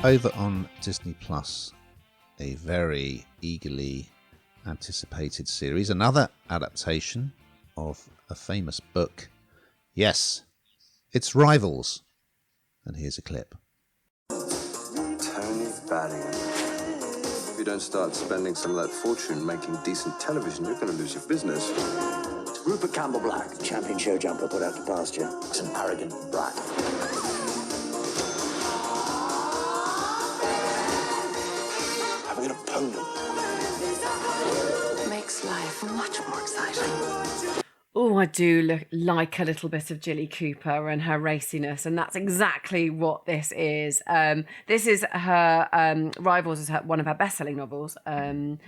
Over on Disney Plus, a very eagerly anticipated series, another adaptation of a famous book. Yes, it's Rivals. And here's a clip. Tony Bannigan. If you don't start spending some of that fortune making decent television, you're going to lose your business. Rupert Campbell Black, champion show jumper put out to pasture. It's an arrogant brat. Having an opponent makes life much more exciting. Oh, I do like a little bit of Jilly Cooper and her raciness, and that's exactly what this is. This is her Rivals is one of her best-selling novels, and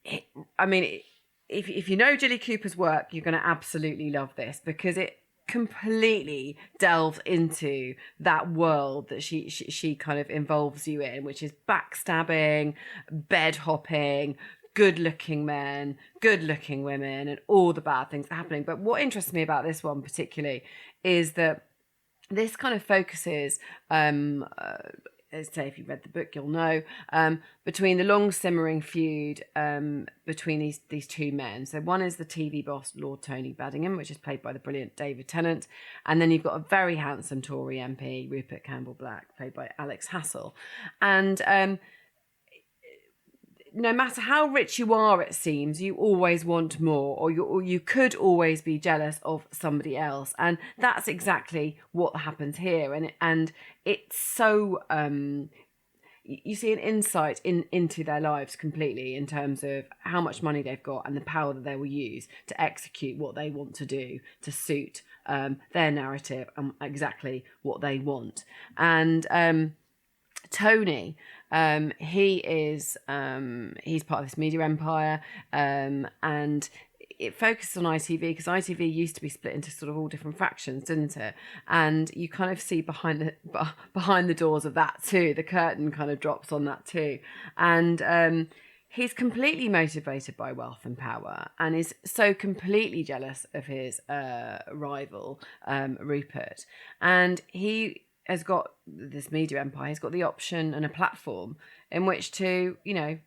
if you know Jilly Cooper's work, you're going to absolutely love this because it completely delves into that world that she kind of involves you in, which is backstabbing, bed hopping, good-looking men, good-looking women, and all the bad things that are happening. But what interests me about this one particularly is that this kind of focuses, say if you read the book, you'll know, between the long simmering feud between these two men. So one is the TV boss, Lord Tony Bannigan, which is played by the brilliant David Tennant. And then you've got a very handsome Tory MP, Rupert Campbell Black, played by Alex Hassel. And no matter how rich you are, it seems, you always want more, or you could always be jealous of somebody else. And that's exactly what happens here. And it's so, you see an insight into their lives completely in terms of how much money they've got and the power that they will use to execute what they want to do to suit their narrative and exactly what they want. And Tony, he's part of this media empire, and it focuses on ITV because ITV used to be split into sort of all different fractions, didn't it? And you kind of see behind the doors of that too. The curtain kind of drops on that too, and he's completely motivated by wealth and power, and is so completely jealous of his rival, Rupert, and he has got this media empire. He's got the option and a platform in which to,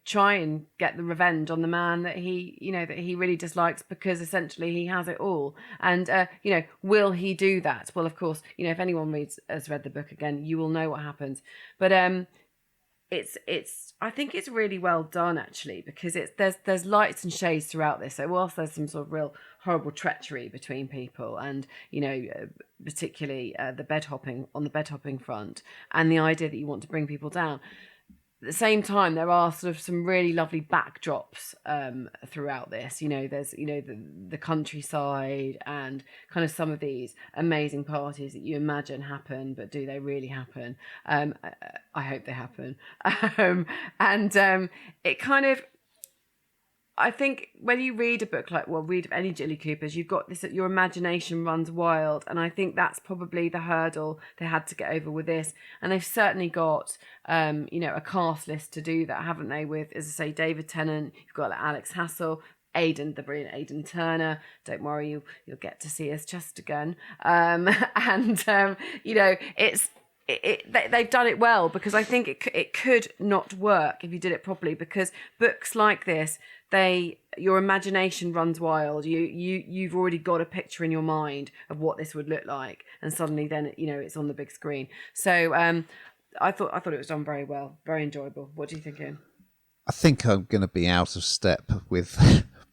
try and get the revenge on the man that he really dislikes, because essentially he has it all. And, will he do that? Well, of course, if anyone has read the book again, you will know what happens. But I think it's really well done, actually, because there's lights and shades throughout this. So whilst there's some sort of real horrible treachery between people, and particularly the bed hopping front, and the idea that you want to bring people down, at the same time there are sort of some really lovely backdrops throughout this. There's the countryside and kind of some of these amazing parties that you imagine happen, but do they really happen? I hope they happen. It kind of, I think when you read a book read any Jilly Coopers, you've got this, your imagination runs wild. And I think that's probably the hurdle they had to get over with this. And they've certainly got, a cast list to do that, haven't they? With, as I say, David Tennant, you've got Alex Hassel, the brilliant Aidan Turner. Don't worry, you'll get to see his chest again. They've done it well, because I think it could not work if you did it properly, because books like this, your imagination runs wild. You've already got a picture in your mind of what this would look like, and suddenly then it's on the big screen. So I thought it was done very well, very enjoyable. What do you think, Ian? I think I'm going to be out of step with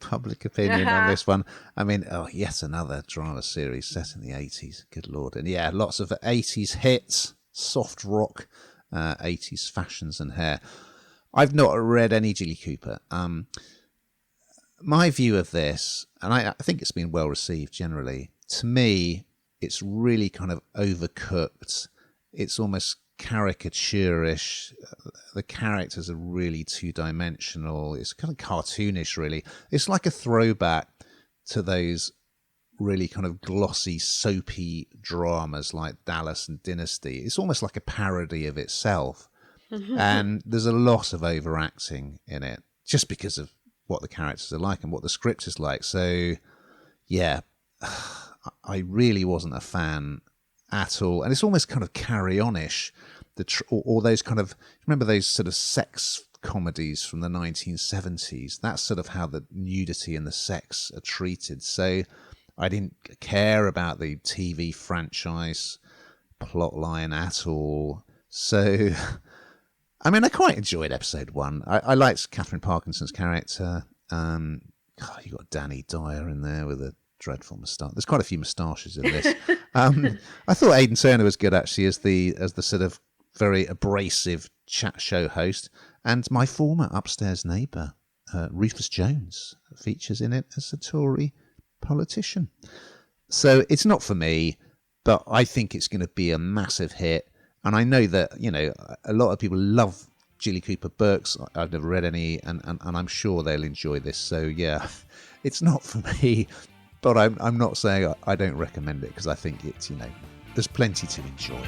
public opinion on this one. I mean, yet another drama series set in the 80s. Good Lord. And yeah, lots of 80s hits, soft rock, 80s fashions and hair. I've not read any Jilly Cooper. My view of this, and I think it's been well received generally, to me, it's really kind of overcooked. It's almost caricaturish. The characters are really two-dimensional. It's kind of cartoonish, really. It's like a throwback to those really kind of glossy, soapy dramas like Dallas and Dynasty. It's almost like a parody of itself. And there's a lot of overacting in it, just because of what the characters are like and what the script is like. So, yeah, I really wasn't a fan at all. And it's almost kind of carry-on-ish. all those kind of, remember those sort of sex comedies from the 1970s? That's sort of how the nudity and the sex are treated. So I didn't care about the TV franchise plotline at all. So, I mean, I quite enjoyed episode 1. I liked Catherine Parkinson's character. You got Danny Dyer in there with a dreadful moustache. There's quite a few moustaches in this. I thought Aidan Turner was good actually as the sort of very abrasive chat show host, and my former upstairs neighbour Rufus Jones features in it as a Tory politician. So it's not for me, but I think it's going to be a massive hit. And I know that, you know, a lot of people love Julie Cooper books. I've never read any, and I'm sure they'll enjoy this. So yeah, it's not for me, but I'm not saying I don't recommend it, because I think it's, you know, there's plenty to enjoy.